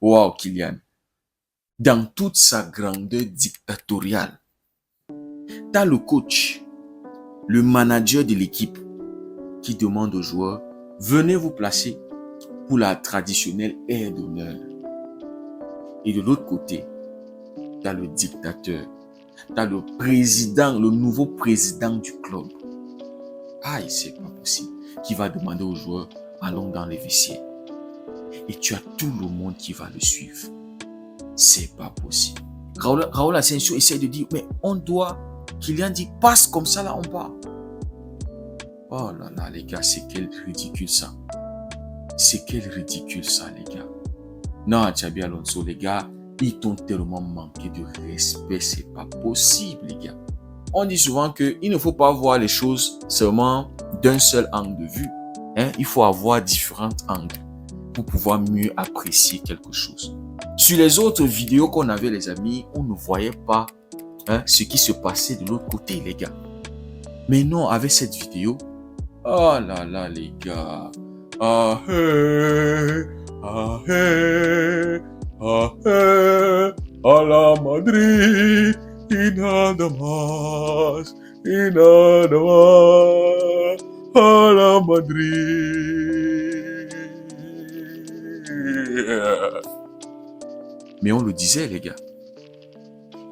Wow, Kylian. Dans toute sa grandeur dictatoriale, t'as le coach, le manager de l'équipe qui demande aux joueurs, venez vous placer pour la traditionnelle aire d'honneur. Et de l'autre côté, t'as le dictateur, t'as le président, le nouveau président du club. Aïe, c'est pas possible. Qui va demander aux joueurs, allons dans les vestiaires. Et tu as tout le monde qui va le suivre. C'est pas possible. Raoul Asensio essaie de dire, mais on doit, Kylian dit, passe comme ça, là, on part. Oh là là, les gars, c'est quel ridicule ça. C'est quel ridicule ça, les gars. Non, Xabi Alonso, les gars, ils t'ont tellement manqué de respect, c'est pas possible, les gars. On dit souvent qu'il ne faut pas voir les choses seulement d'un seul angle de vue. Il faut avoir différents angles pour pouvoir mieux apprécier quelque chose. Sur les autres vidéos qu'on avait, les amis, on ne voyait pas ce qui se passait de l'autre côté, les gars. Mais non, avec cette vidéo, oh là là, les gars. Ah hey, ah hey, ah hey, à la Madrid, y nada más, à la Madrid. Mais on le disait, les gars,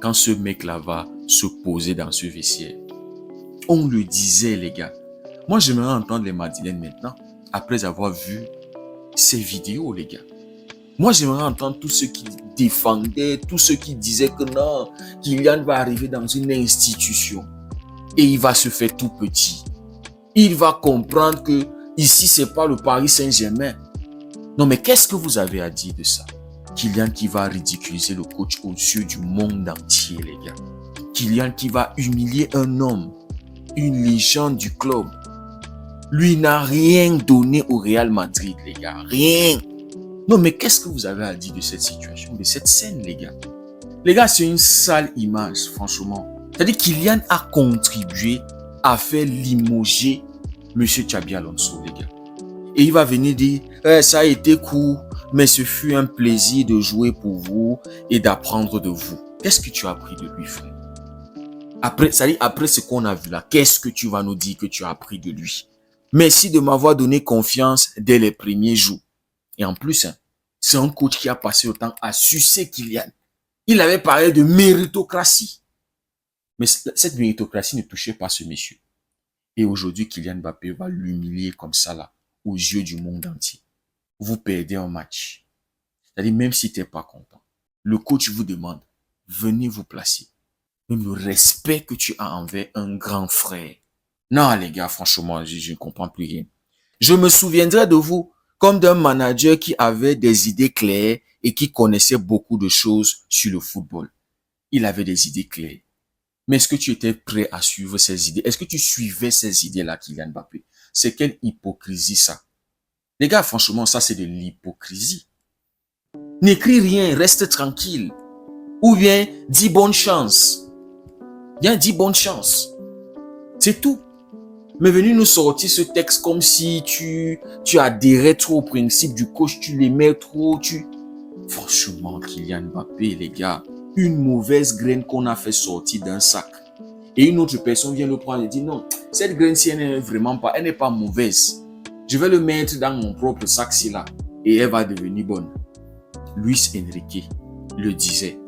quand ce mec-là va se poser dans ce vestiaire, on le disait, les gars. Moi, j'aimerais entendre les Madeleines maintenant, après avoir vu ces vidéos, les gars. Moi, j'aimerais entendre tous ceux qui défendaient, tous ceux qui disaient que non, Kylian va arriver dans une institution et il va se faire tout petit. Il va comprendre que ici, c'est pas le Paris Saint-Germain. Non, mais qu'est-ce que vous avez à dire de ça? Kylian qui va ridiculiser le coach aux yeux du monde entier, les gars. Kylian qui va humilier un homme, une légende du club. Lui n'a rien donné au Real Madrid, les gars. Rien. Non, mais qu'est-ce que vous avez à dire de cette situation, de cette scène, les gars? Les gars, c'est une sale image, franchement. C'est-à-dire Kylian a contribué à faire limoger M. Xabi Alonso, les gars. Et il va venir dire, ça a été court, mais ce fut un plaisir de jouer pour vous et d'apprendre de vous. Qu'est-ce que tu as appris de lui, frère? Après ce qu'on a vu là, qu'est-ce que tu vas nous dire que tu as appris de lui? Merci de m'avoir donné confiance dès les premiers jours. Et en plus, c'est un coach qui a passé le temps à sucer Kylian. Il avait parlé de méritocratie. Mais cette méritocratie ne touchait pas ce monsieur. Et aujourd'hui, Kylian Mbappé va l'humilier comme ça là, aux yeux du monde entier. Vous perdez un match. C'est-à-dire, même si tu n'es pas content, le coach vous demande, venez vous placer. Même le respect que tu as envers un grand frère. Non, les gars, franchement, je ne comprends plus rien. Je me souviendrai de vous comme d'un manager qui avait des idées claires et qui connaissait beaucoup de choses sur le football. Il avait des idées claires. Mais est-ce que tu étais prêt à suivre ces idées? Est-ce que tu suivais ces idées-là, Kylian Mbappé? C'est quelle hypocrisie ça? Les gars, franchement, ça c'est de l'hypocrisie. N'écris rien, reste tranquille. Ou bien, dis bonne chance. Bien, dis bonne chance. C'est tout. Mais venir nous sortir ce texte comme si tu adhérais trop au principe du coach, tu l'aimais trop, Franchement, Kylian Mbappé, les gars, une mauvaise graine qu'on a fait sortir d'un sac. Et une autre personne vient le prendre et dit non, cette graine-ci, elle n'est vraiment pas, elle n'est pas mauvaise. Je vais le mettre dans mon propre sac-ci là et elle va devenir bonne. Luis Enrique le disait.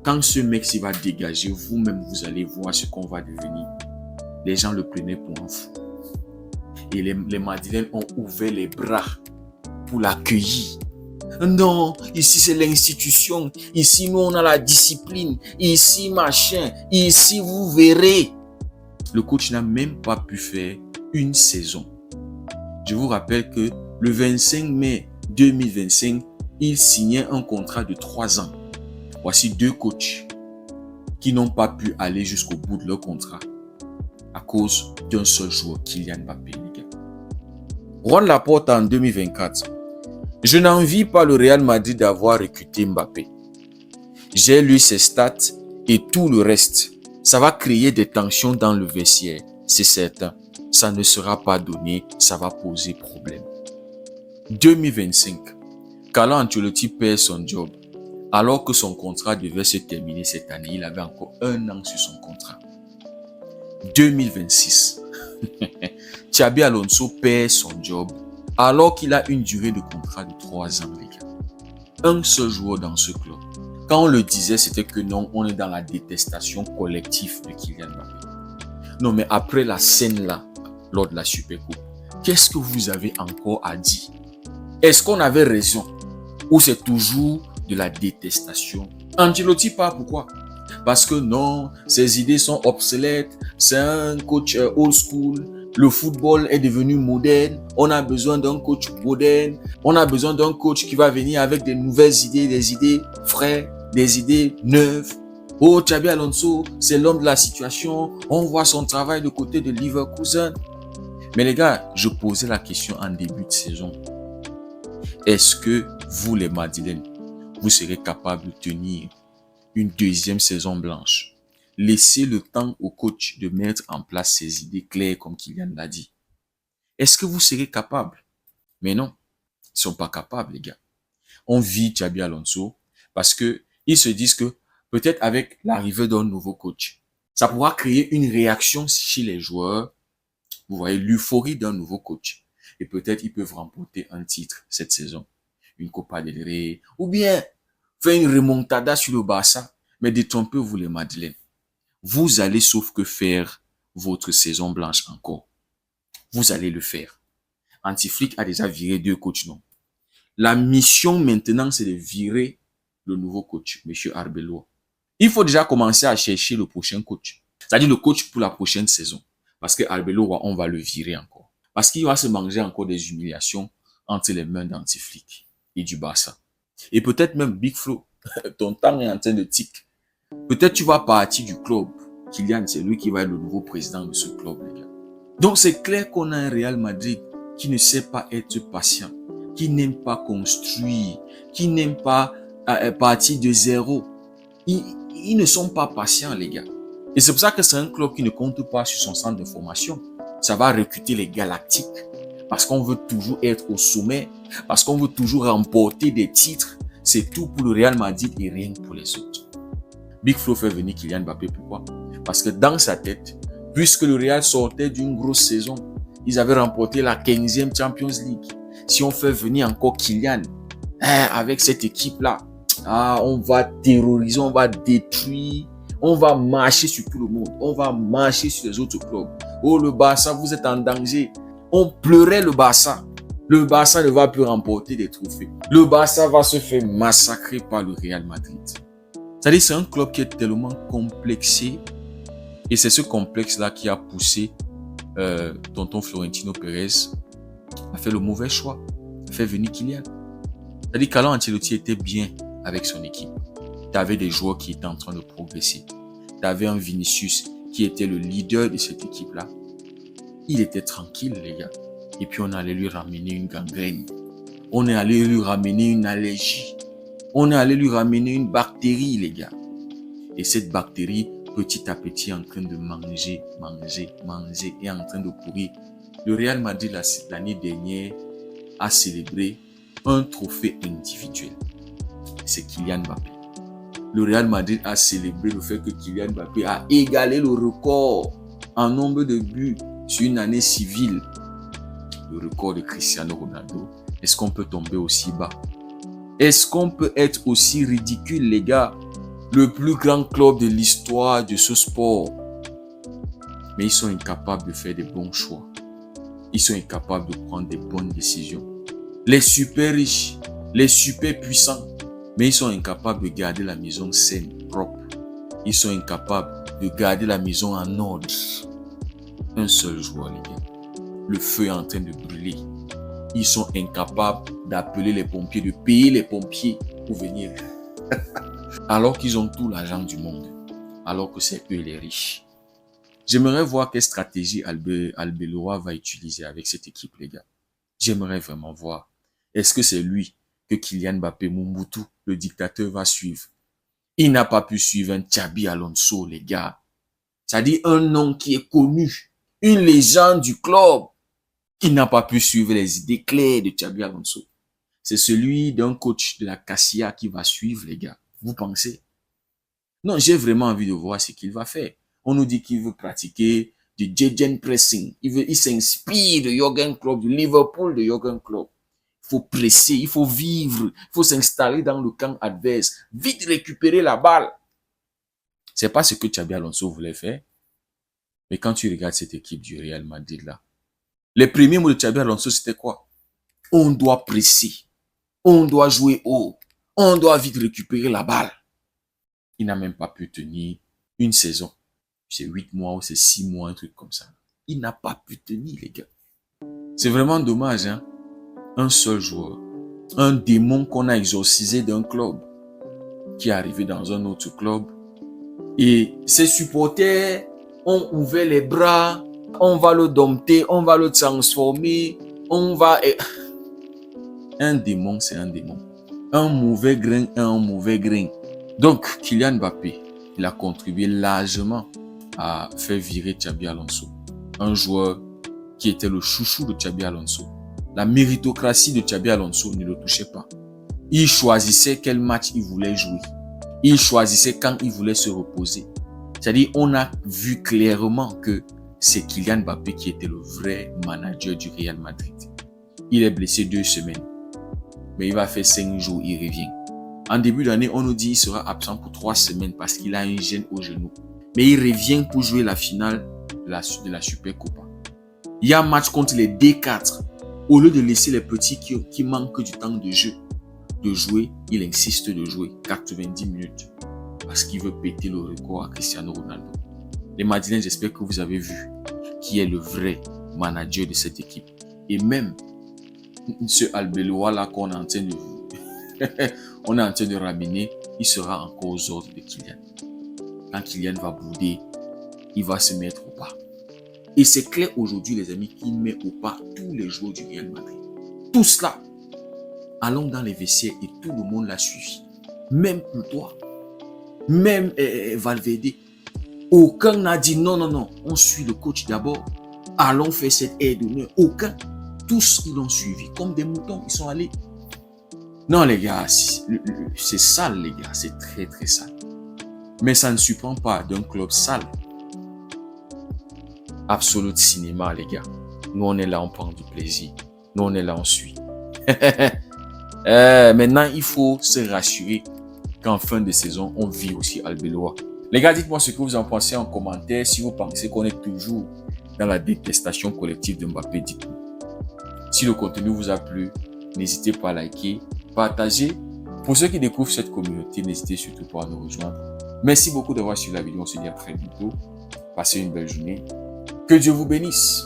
Quand ce mec-ci va dégager, vous-même, vous allez voir ce qu'on va devenir. Les gens le prenaient pour un fou. Et les Madrilènes ont ouvert les bras pour l'accueillir. Non, ici c'est l'institution. Ici, nous, on a la discipline. Ici, machin. Ici, vous verrez. Le coach n'a même pas pu faire une saison. Je vous rappelle que le 25 mai 2025, il signait un contrat de 3 ans. Voici 2 coachs qui n'ont pas pu aller jusqu'au bout de leur contrat à cause d'un seul joueur, Kylian Mbappé, les gars. Juan Laporta en 2024. Je n'envie pas le Real Madrid d'avoir recruté Mbappé. J'ai lu ses stats et tout le reste. Ça va créer des tensions dans le vestiaire, c'est certain. Ça ne sera pas donné, ça va poser problème. 2025. Carlo Ancelotti perd son job. Alors que son contrat devait se terminer cette année, il avait encore 1 an sur son contrat. 2026. Xabi Alonso perd son job alors qu'il a une durée de contrat de 3 ans, les gars. Un seul joueur dans ce club. Quand on le disait, c'était que non, on est dans la détestation collective de Kylian Mbappé. Non, mais après la scène là, lors de la Super Coupe, qu'est-ce que vous avez encore à dire? Est-ce qu'on avait raison? Ou c'est toujours de la détestation? Ancelotti part pourquoi? Parce que non, ses idées sont obsolètes, c'est un coach old school, le football est devenu moderne, on a besoin d'un coach moderne, on a besoin d'un coach qui va venir avec des nouvelles idées, des idées fraîches, des idées neuves. Oh, Xabi Alonso, c'est l'homme de la situation, on voit son travail de côté de Leverkusen. Mais les gars, je posais la question en début de saison. Est-ce que vous, les Madrilènes, vous serez capables de tenir une deuxième saison blanche? Laissez le temps au coach de mettre en place ses idées claires comme Kylian l'a dit. Est-ce que vous serez capables? Mais non, ils sont pas capables, les gars. On vit Xabi Alonso parce que ils se disent que peut-être avec l'arrivée d'un nouveau coach, ça pourra créer une réaction chez les joueurs. Vous voyez, l'euphorie d'un nouveau coach. Et peut-être ils peuvent remporter un titre cette saison. Une Copa del Rey. Ou bien faire une remontada sur le Barça. Mais détrompez-vous les Madeleines. Vous allez sauf que faire votre saison blanche encore. Vous allez le faire. Anti-Flick a déjà viré 2 coachs, non? La mission maintenant, c'est de virer le nouveau coach, M. Arbeloa. Il faut déjà commencer à chercher le prochain coach. C'est-à-dire le coach pour la prochaine saison. Parce que Arbeloa, on va le virer encore. Parce qu'il va se manger encore des humiliations entre les mains d'Anti-Flick et du Barça. Et peut-être même Big Flo, ton temps est en train de tic. Peut-être tu vas partir du club. Kylian, c'est lui qui va être le nouveau président de ce club, les gars. Donc c'est clair qu'on a un Real Madrid qui ne sait pas être patient, qui n'aime pas construire, qui n'aime pas partir de zéro. Ils ne sont pas patients, les gars. Et c'est pour ça que c'est un club qui ne compte pas sur son centre de formation. Ça va recruter les galactiques. Parce qu'on veut toujours être au sommet. Parce qu'on veut toujours remporter des titres. C'est tout pour le Real Madrid et rien pour les autres. Big Flo fait venir Kylian Mbappé. Pourquoi? Parce que dans sa tête, puisque le Real sortait d'une grosse saison, ils avaient remporté la 15e Champions League. Si on fait venir encore Kylian, avec cette équipe-là, on va terroriser, on va détruire, on va marcher sur tout le monde, on va marcher sur les autres clubs. Oh, le Barça, vous êtes en danger. On pleurait le Barça. Le Barça ne va plus remporter des trophées. Le Barça va se faire massacrer par le Real Madrid. C'est-à-dire, c'est un club qui est tellement complexé. Et c'est ce complexe-là qui a poussé tonton Florentino Pérez à faire le mauvais choix, à faire venir Kylian. C'est-à-dire, Carlo Ancelotti était bien avec son équipe. Tu avais des joueurs qui étaient en train de progresser. Tu avais un Vinicius qui était le leader de cette équipe-là. Il était tranquille, les gars. Et puis, on allait lui ramener une gangrène. On est allé lui ramener une allergie. On est allé lui ramener une bactérie, les gars. Et cette bactérie, petit à petit, est en train de manger et en train de pourrir. Le Real Madrid, l'année dernière, a célébré un trophée individuel. C'est Kylian Mbappé. Le Real Madrid a célébré le fait que Kylian Mbappé a égalé le record en nombre de buts sur une année civile. Le record de Cristiano Ronaldo. Est-ce qu'on peut tomber aussi bas? Est-ce qu'on peut être aussi ridicule, les gars? Le plus grand club de l'histoire de ce sport. Mais ils sont incapables de faire des bons choix. Ils sont incapables de prendre des bonnes décisions. Les super riches, les super puissants, mais ils sont incapables de garder la maison saine, propre. Ils sont incapables de garder la maison en ordre. Un seul joueur, les gars. Le feu est en train de brûler. Ils sont incapables d'appeler les pompiers, de payer les pompiers pour venir. Alors qu'ils ont tout l'argent du monde. Alors que c'est eux les riches. J'aimerais voir quelle stratégie Arbeloa va utiliser avec cette équipe, les gars. J'aimerais vraiment voir. Est-ce que c'est lui que Kylian Mbappé Mobutu, le dictateur, va suivre? Il n'a pas pu suivre un Xabi Alonso, les gars. C'est-à-dire un nom qui est connu. Une légende du club. Il n'a pas pu suivre les idées claires de Xabi Alonso. c'est celui d'un coach de la Cassia qui va suivre, les gars. Vous pensez? Non, j'ai vraiment envie de voir ce qu'il va faire. On nous dit qu'il veut pratiquer du gegenpressing. Il s'inspire de Jürgen Klopp, du Liverpool de Jürgen Klopp. Il faut presser, il faut vivre, il faut s'installer dans le camp adverse, vite récupérer la balle. C'est pas ce que Xabi Alonso voulait faire. Mais quand tu regardes cette équipe du Real Madrid là, les premiers mots de Xabi Alonso, c'était quoi? On doit presser, on doit jouer haut, on doit vite récupérer la balle. Il n'a même pas pu tenir une saison. C'est 8 mois ou c'est 6 mois, un truc comme ça. Il n'a pas pu tenir, les gars. C'est vraiment dommage, hein. Un seul joueur, un démon qu'on a exorcisé d'un club, qui est arrivé dans un autre club. Et ses supporters ont ouvert les bras, on va le dompter, on va le transformer, on va... Un démon, c'est un démon. Un mauvais grain, un mauvais grain. Donc, Kylian Mbappé, il a contribué largement à faire virer Xabi Alonso. Un joueur qui était le chouchou de Xabi Alonso. La méritocratie de Xabi Alonso ne le touchait pas. Il choisissait quel match il voulait jouer. Il choisissait quand il voulait se reposer. C'est-à-dire, on a vu clairement que c'est Kylian Mbappé qui était le vrai manager du Real Madrid. Il est blessé 2 semaines. Mais il va faire 5 jours, il revient. En début d'année, on nous dit qu'il sera absent pour 3 semaines parce qu'il a un gêne au genou. Mais il revient pour jouer la finale de la Super Copa. Il y a un match contre les D4. Au lieu de laisser les petits qui manquent du temps de jeu, de jouer, il insiste de jouer 90 minutes parce qu'il veut péter le record à Cristiano Ronaldo. Les Madrilènes, j'espère que vous avez vu qui est le vrai manager de cette équipe. Et même ce Arbeloa là qu'on est en train de on est en train de ramener, il sera encore aux ordres de Kylian. Quand Kylian va bouder, il va se mettre au pas. Et c'est clair aujourd'hui, les amis, qu'il met au pas tous les joueurs du Real Madrid. Tous là. Allons dans les vestiaires et tout le monde l'a suivi. Même toi, même Valverde. Aucun n'a dit non, on suit le coach d'abord. Allons faire cette aide d'honneur. Aucun. Tous, ils l'ont suivi. Comme des moutons, ils sont allés. Non, les gars, c'est sale, les gars. C'est très, très sale. Mais ça ne surprend pas d'un club sale. Absolute cinéma, les gars. Nous, on est là, on prend du plaisir. Nous, on est là, on suit. Maintenant, il faut se rassurer qu'en fin de saison, on vit aussi Arbeloa. Les gars, dites-moi ce que vous en pensez en commentaire. Si vous pensez qu'on est toujours dans la détestation collective de Mbappé, dites-nous. Si le contenu vous a plu, n'hésitez pas à liker, partager. Pour ceux qui découvrent cette communauté, n'hésitez surtout pas à nous rejoindre. Merci beaucoup d'avoir suivi la vidéo. On se dit à très bientôt. Passez une belle journée. Que Dieu vous bénisse.